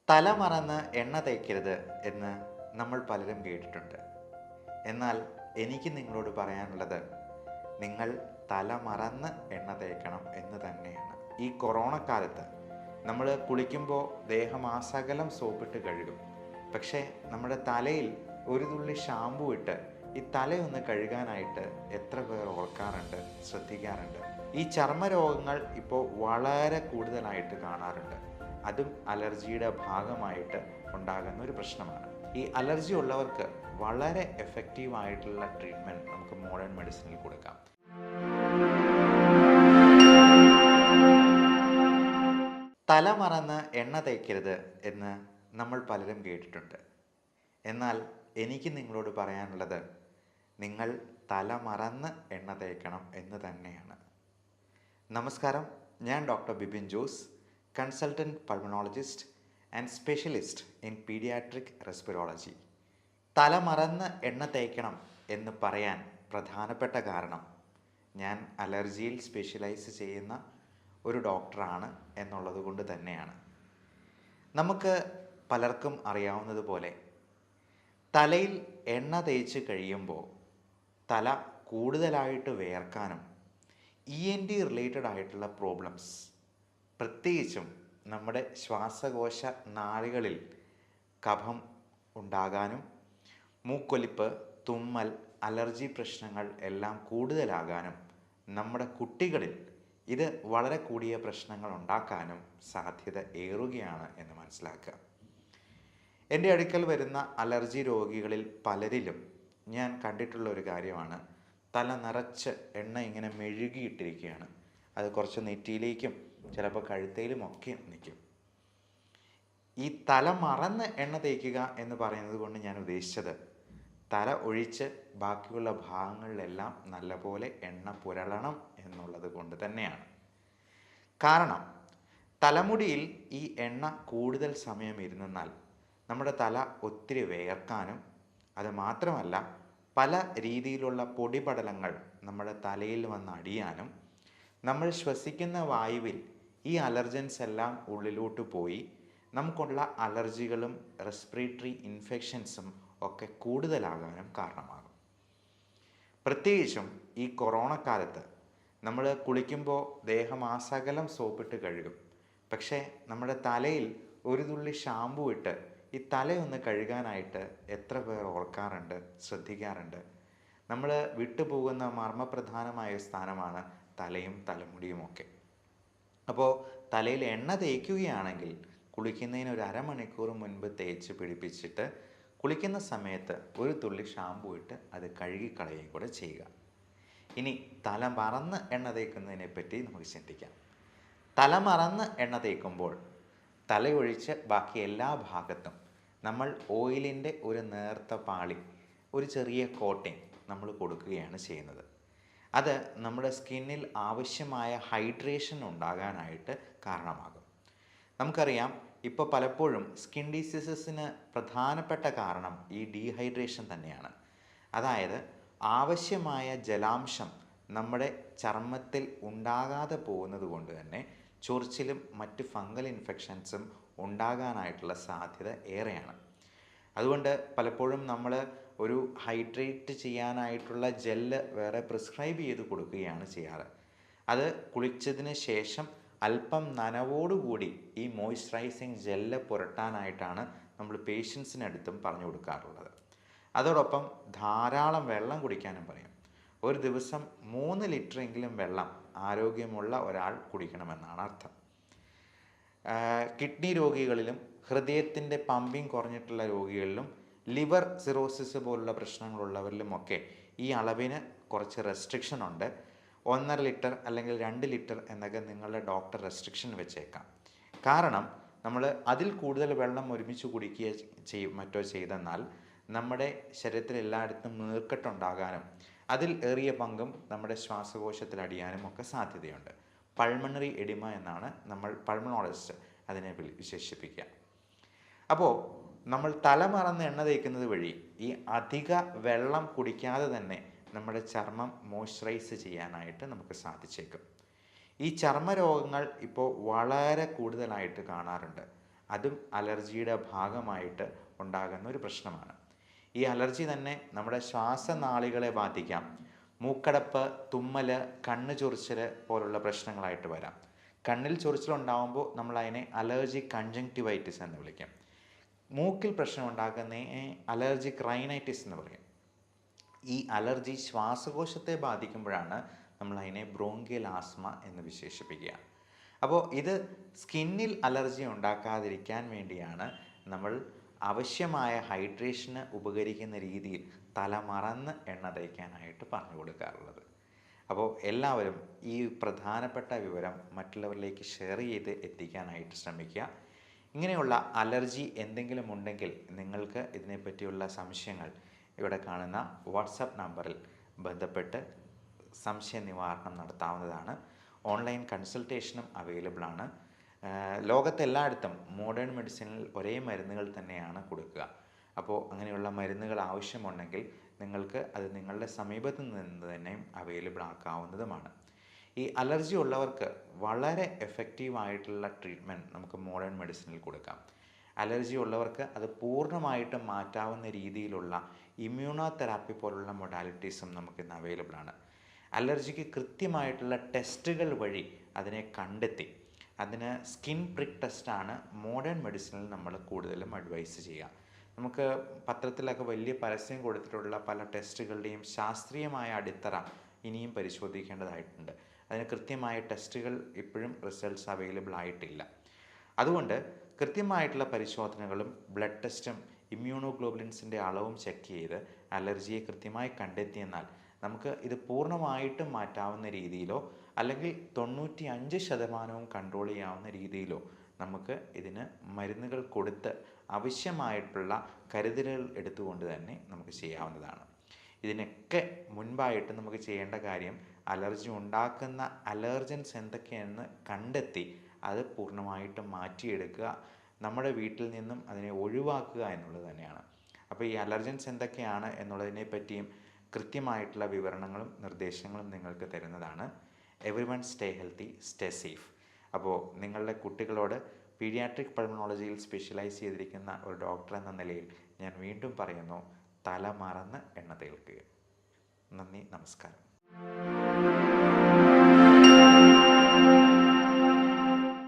തല മറന്ന് എണ്ണ തേക്കരുത് എന്ന് നമ്മൾ പലരും കേട്ടിട്ടുണ്ട്. എന്നാൽ എനിക്ക് നിങ്ങളോട് പറയാനുള്ളത്, നിങ്ങൾ തല മറന്ന് എണ്ണ തേക്കണം എന്ന് തന്നെയാണ്. ഈ കൊറോണ കാലത്ത് നമ്മൾ കുളിക്കുമ്പോൾ ദേഹമാസകലം സോപ്പിട്ട് കഴുകും. പക്ഷേ നമ്മുടെ തലയിൽ ഒരു തുള്ളി ഷാമ്പു ഇട്ട് ഈ തലയൊന്ന് കഴുകാനായിട്ട് എത്ര പേർ ഓർക്കാറുണ്ട്, ശ്രദ്ധിക്കാറുണ്ട്? ഈ ചർമ്മരോഗങ്ങൾ ഇപ്പോൾ വളരെ കൂടുതലായിട്ട് കാണാറുണ്ട്. അതും അലർജിയുടെ ഭാഗമായിട്ട് ഉണ്ടാകുന്ന ഒരു പ്രശ്നമാണ്. ഈ അലർജി ഉള്ളവർക്ക് വളരെ എഫക്റ്റീവായിട്ടുള്ള ട്രീറ്റ്മെൻറ്റ് നമുക്ക് മോഡേൺ മെഡിസിനിൽ കൊടുക്കാം. തല മറന്ന് എണ്ണ തേക്കരുത് എന്ന് നമ്മൾ പലരും കേട്ടിട്ടുണ്ട്. എന്നാൽ എനിക്ക് നിങ്ങളോട് പറയാനുള്ളത്, നിങ്ങൾ തല മറന്ന് എണ്ണ തേക്കണം എന്ന് തന്നെയാണ്. നമസ്കാരം, ഞാൻ doctor Bipin Jose, consultant pulmonologist and specialist in paediatric റെസ്പിറോളജി. തല മറന്ന് എണ്ണ തേക്കണം എന്ന് പറയാൻ പ്രധാനപ്പെട്ട കാരണം, ഞാൻ അലർജിയിൽ സ്പെഷ്യലൈസ് ചെയ്യുന്ന ഒരു ഡോക്ടറാണ് എന്നുള്ളത് കൊണ്ട് തന്നെയാണ്. നമുക്ക് പലർക്കും അറിയാവുന്നതുപോലെ തലയിൽ എണ്ണ തേച്ച് കഴിയുമ്പോൾ തല കൂടുതലായിട്ട് വിയർക്കാനും ENT റിലേറ്റഡ് ആയിട്ടുള്ള പ്രോബ്ലംസ്, പ്രത്യേകിച്ചും നമ്മുടെ ശ്വാസകോശ നാളികളിൽ കഫം ഉണ്ടാകാനും മൂക്കൊലിപ്പ്, തുമ്മൽ, അലർജി പ്രശ്നങ്ങൾ എല്ലാം കൂടുതലാകാനും നമ്മുടെ കുട്ടികളിൽ ഇത് വളരെ കൂടിയ പ്രശ്നങ്ങൾ ഉണ്ടാക്കാനും സാധ്യത ഏറുകയാണ് എന്ന് മനസ്സിലാക്കുക. എൻ്റെ അടുക്കൽ വരുന്ന അലർജി രോഗികളിൽ പലരിലും ഞാൻ കണ്ടിട്ടുള്ള ഒരു കാര്യമാണ്, തല നിറച്ച് എണ്ണ ഇങ്ങനെ മെഴുകിയിട്ടിരിക്കുകയാണ്. അത് കുറച്ച് നെറ്റിയിലേക്കും ചിലപ്പോൾ കഴുത്തയിലും ഒക്കെ നിൽക്കും. ഈ തല മറന്ന് എണ്ണ തേക്കുക എന്ന് പറയുന്നത് കൊണ്ട് ഞാൻ ഉദ്ദേശിച്ചത്, തല ഒഴിച്ച് ബാക്കിയുള്ള ഭാഗങ്ങളിലെല്ലാം നല്ലപോലെ എണ്ണ പുരളണം എന്നുള്ളത് കൊണ്ട് തന്നെയാണ്. കാരണം തലമുടിയിൽ ഈ എണ്ണ കൂടുതൽ സമയം ഇരുന്നാൽ നമ്മുടെ തല ഒത്തിരി വിയർക്കാനും, അത് മാത്രമല്ല പല രീതിയിലുള്ള പൊടിപടലങ്ങൾ നമ്മുടെ തലയിൽ വന്ന് അടിയാനും, നമ്മൾ ശ്വസിക്കുന്ന വായുവിൽ ഈ അലർജൻസ് എല്ലാം ഉള്ളിലോട്ട് പോയി നമുക്കുള്ള അലർജികളും റെസ്പിറേറ്ററി ഇൻഫെക്ഷൻസും ഒക്കെ കൂടുതലാകാനും കാരണമാകും. പ്രത്യേകിച്ചും ഈ കൊറോണ കാലത്ത് നമ്മൾ കുളിക്കുമ്പോൾ ദേഹമാസകലം സോപ്പിട്ട് കഴുകും. പക്ഷേ നമ്മുടെ തലയിൽ ഒരു തുള്ളി ഷാമ്പു ഇട്ട് ഈ തലയൊന്ന് കഴുകാനായിട്ട് എത്ര പേർ ഓർക്കാറുണ്ട്, ശ്രദ്ധിക്കാറുണ്ട്? നമ്മൾ വിട്ടുപോകുന്ന മർമ്മപ്രധാനമായ സ്ഥാനമാണ് തലയും തലമുടിയുമൊക്കെ. അപ്പോൾ തലയിൽ എണ്ണ തേക്കുകയാണെങ്കിൽ കുളിക്കുന്നതിന് ഒരു അരമണിക്കൂർ മുൻപ് തേച്ച് പിടിപ്പിച്ചിട്ട് കുളിക്കുന്ന സമയത്ത് ഒരു തുള്ളി ഷാമ്പു ഇട്ട് അത് കഴുകിക്കളയുകയും കൂടെ ചെയ്യുക. ഇനി തല മറന്ന് എണ്ണ തേക്കുന്നതിനെ പറ്റി നമുക്ക് ചിന്തിക്കാം. തല മറന്ന് എണ്ണ തേക്കുമ്പോൾ തലയൊഴിച്ച് ബാക്കി എല്ലാ ഭാഗത്തും നമ്മൾ ഓയിലിൻ്റെ ഒരു നേർത്ത പാളി, ഒരു ചെറിയ കോട്ടിങ് നമ്മൾ കൊടുക്കുകയാണ് ചെയ്യുന്നത്. അത് നമ്മുടെ സ്കിന്നിൽ ആവശ്യമായ ഹൈഡ്രേഷൻ ഉണ്ടാകാനായിട്ട് കാരണമാകും. നമുക്കറിയാം, ഇപ്പോൾ പലപ്പോഴും സ്കിൻ ഡിസീസസിന് പ്രധാനപ്പെട്ട കാരണം ഈ ഡീഹൈഡ്രേഷൻ തന്നെയാണ്. അതായത് ആവശ്യമായ ജലാംശം നമ്മുടെ ചർമ്മത്തിൽ ഉണ്ടാകാതെ പോകുന്നത് കൊണ്ട് തന്നെ ചൊറിച്ചിലും മറ്റ് ഫംഗൽ ഇൻഫെക്ഷൻസും ഉണ്ടാകാനായിട്ടുള്ള സാധ്യത ഏറെയാണ്. അതുകൊണ്ട് പലപ്പോഴും നമ്മൾ ഒരു ഹൈഡ്രേറ്റ് ചെയ്യാനായിട്ടുള്ള ജെല്ല് വേറെ പ്രിസ്ക്രൈബ് ചെയ്ത് കൊടുക്കുകയാണ് ചെയ്യാറ്. അത് കുളിച്ചതിന് ശേഷം അല്പം നനവോടുകൂടി ഈ മോയ്സ്ചറൈസിങ് ജെല്ല് പുരട്ടാനായിട്ടാണ് നമ്മൾ പേഷ്യൻസിനടുത്തും പറഞ്ഞു കൊടുക്കാറുള്ളത്. അതോടൊപ്പം ധാരാളം വെള്ളം കുടിക്കാനും പറയും. ഒരു ദിവസം 3 ലിറ്ററെങ്കിലും വെള്ളം ആരോഗ്യമുള്ള ഒരാൾ കുടിക്കണമെന്നാണ് അർത്ഥം. കിഡ്നി രോഗികളിലും ഹൃദയത്തിൻ്റെ പമ്പിങ് കുറഞ്ഞിട്ടുള്ള രോഗികളിലും ലിവർ സിറോസിസ് പോലുള്ള പ്രശ്നങ്ങളുള്ളവരിലുമൊക്കെ ഈ അളവിന് കുറച്ച് റെസ്ട്രിക്ഷൻ ഉണ്ട്. 1.5 ലിറ്റർ അല്ലെങ്കിൽ 2 ലിറ്റർ എന്നൊക്കെ നിങ്ങളുടെ ഡോക്ടർ റെസ്ട്രിക്ഷൻ വെച്ചേക്കാം. കാരണം നമ്മൾ അതിൽ കൂടുതൽ വെള്ളം ഒരുമിച്ച് കുടിക്കുക മറ്റോ ചെയ്തെന്നാൽ നമ്മുടെ ശരീരത്തിൽ എല്ലായിടത്തും നീർക്കെട്ടുണ്ടാകാനും അതിൽ ഏറിയ പങ്കും നമ്മുടെ ശ്വാസകോശത്തിൽ അടിയാനും ഒക്കെ സാധ്യതയുണ്ട്. പൾമണറി എഡിമ എന്നാണ് നമ്മൾ പൾമണോളജിസ്റ്റ് അതിനെ വിശേഷിപ്പിക്കുക. അപ്പോൾ നമ്മൾ തല മറന്ന് എണ്ണ തേക്കുന്നത് വഴി ഈ അധിക വെള്ളം കുടിക്കാതെ തന്നെ നമ്മുടെ ചർമ്മം മോയ്സ്ചറൈസ് ചെയ്യാനായിട്ട് നമുക്ക് സാധിച്ചേക്കും. ഈ ചർമ്മരോഗങ്ങൾ ഇപ്പോൾ വളരെ കൂടുതലായിട്ട് കാണാറുണ്ട്. അതും അലർജിയുടെ ഭാഗമായിട്ട് ഉണ്ടാകുന്ന ഒരു പ്രശ്നമാണ്. ഈ അലർജി തന്നെ നമ്മുടെ ശ്വാസനാളികളെ ബാധിക്കാം. മൂക്കടപ്പ്, തുമ്മൽ, കണ്ണ് ചൊറിച്ചൽ പോലുള്ള പ്രശ്നങ്ങളായിട്ട് വരാം. കണ്ണിൽ ചൊറിച്ചിലുണ്ടാകുമ്പോൾ നമ്മൾ അതിനെ അലർജിക് കൺജങ്ക്റ്റിവൈറ്റിസ് എന്ന് വിളിക്കും. മൂക്കിൽ പ്രശ്നം ഉണ്ടാക്കുന്നതിനെ അലർജിക് റൈനൈറ്റിസ് എന്ന് പറയും. ഈ അലർജി ശ്വാസകോശത്തെ ബാധിക്കുമ്പോഴാണ് നമ്മൾ അതിനെ ബ്രോങ്കിയൽ ആസ്മ എന്ന് വിശേഷിപ്പിക്കുക. അപ്പോൾ ഇത് സ്കിന്നിൽ അലർജി ഉണ്ടാക്കാതിരിക്കാൻ വേണ്ടിയാണ് നമ്മൾ ആവശ്യമായ ഹൈഡ്രേഷന് ഉപകരിക്കുന്ന രീതിയിൽ തല മറന്ന് എണ്ണ തേക്കാനായിട്ട് പറഞ്ഞു കൊടുക്കാറുള്ളത്. അപ്പോൾ എല്ലാവരും ഈ പ്രധാനപ്പെട്ട വിവരം മറ്റുള്ളവരിലേക്ക് ഷെയർ ചെയ്ത് എത്തിക്കാനായിട്ട് ശ്രമിക്കുക. ഇങ്ങനെയുള്ള അലർജി എന്തെങ്കിലും ഉണ്ടെങ്കിൽ നിങ്ങൾക്ക് ഇതിനെപ്പറ്റിയുള്ള സംശയങ്ങൾ ഇവിടെ കാണുന്ന വാട്സപ്പ് നമ്പറിൽ ബന്ധപ്പെട്ട് സംശയ നിവാരണം നടത്താവുന്നതാണ്. ഓൺലൈൻ കൺസൾട്ടേഷനും അവൈലബിൾ ആണ്. ലോകത്തെല്ലായിടത്തും മോഡേൺ മെഡിസിനിൽ ഒരേ മരുന്നുകൾ തന്നെയാണ് കൊടുക്കുക. അപ്പോൾ അങ്ങനെയുള്ള മരുന്നുകൾ ആവശ്യമുണ്ടെങ്കിൽ നിങ്ങൾക്ക് അത് നിങ്ങളുടെ സമീപത്ത് നിന്ന് തന്നെ അവൈലബിൾ ആക്കാവുന്നതുമാണ്. ഈ അലർജി ഉള്ളവർക്ക് വളരെ എഫക്റ്റീവായിട്ടുള്ള ട്രീറ്റ്മെൻറ്റ് നമുക്ക് മോഡേൺ മെഡിസിനിൽ കൊടുക്കാം. അലർജി ഉള്ളവർക്ക് അത് പൂർണ്ണമായിട്ടും മാറ്റാവുന്ന രീതിയിലുള്ള ഇമ്മ്യൂണോ തെറാപ്പി പോലുള്ള മൊഡാലിറ്റീസും നമുക്കിന്ന് അവൈലബിൾ ആണ്. അലർജിക്ക് കൃത്യമായിട്ടുള്ള ടെസ്റ്റുകൾ വഴി അതിനെ കണ്ടെത്തി അതിന് സ്കിൻ പ്രിക്ക് ടെസ്റ്റാണ് മോഡേൺ മെഡിസിനിൽ നമ്മൾ കൂടുതലും അഡ്വൈസ് ചെയ്യുക. നമുക്ക് പത്രത്തിലൊക്കെ വലിയ പരസ്യം കൊടുത്തിട്ടുള്ള പല ടെസ്റ്റുകളുടെയും ശാസ്ത്രീയമായ അടിത്തറ ഇനിയും പരിശോധിക്കേണ്ടതായിട്ടുണ്ട്. അതിന് കൃത്യമായ ടെസ്റ്റുകൾ ഇപ്പോഴും റിസൾട്ട്സ് അവൈലബിൾ ആയിട്ടില്ല. അതുകൊണ്ട് കൃത്യമായിട്ടുള്ള പരിശോധനകളും ബ്ലഡ് ടെസ്റ്റും ഇമ്മ്യൂണോഗ്ലോബുലിൻസിൻ്റെ അളവും ചെക്ക് ചെയ്ത് അലർജിയെ കൃത്യമായി കണ്ടെത്തിയെന്നാൽ നമുക്ക് ഇത് പൂർണ്ണമായിട്ടും മാറ്റാവുന്ന രീതിയിലോ അല്ലെങ്കിൽ 95% കൺട്രോൾ ചെയ്യാവുന്ന രീതിയിലോ നമുക്ക് ഇതിന് മരുന്നുകൾ കൊടുത്ത് ആവശ്യമായിട്ടുള്ള കരുതലുകൾ എടുത്തുകൊണ്ട് തന്നെ നമുക്ക് ചെയ്യാവുന്നതാണ്. ഇതിനൊക്കെ മുൻപായിട്ട് നമുക്ക് ചെയ്യേണ്ട കാര്യം അലർജി ഉണ്ടാക്കുന്ന അലർജൻസ് എന്തൊക്കെയാണെന്ന് കണ്ടെത്തി അത് പൂർണ്ണമായിട്ടും മാറ്റിയെടുക്കുക, നമ്മുടെ വീട്ടിൽ നിന്നും അതിനെ ഒഴിവാക്കുക എന്നുള്ളത് തന്നെയാണ്. അപ്പോൾ ഈ അലർജൻസ് എന്തൊക്കെയാണ് എന്നുള്ളതിനെ പറ്റിയും കൃത്യമായിട്ടുള്ള വിവരണങ്ങളും നിർദ്ദേശങ്ങളും നിങ്ങൾക്ക് തരുന്നതാണ്. Everyone stay healthy, stay safe. അപ്പോൾ നിങ്ങളുടെ കുട്ടികളോട് പീഡിയാട്രിക് പൾമണോളജിയിൽ സ്പെഷ്യലൈസ് ചെയ്തിരിക്കുന്ന ഒരു ഡോക്ടർ എന്ന നിലയിൽ ഞാൻ വീണ്ടും പറയുന്നു, തല മറന്ന് എണ്ണ തേൽക്കുക. നന്ദി, നമസ്കാരം.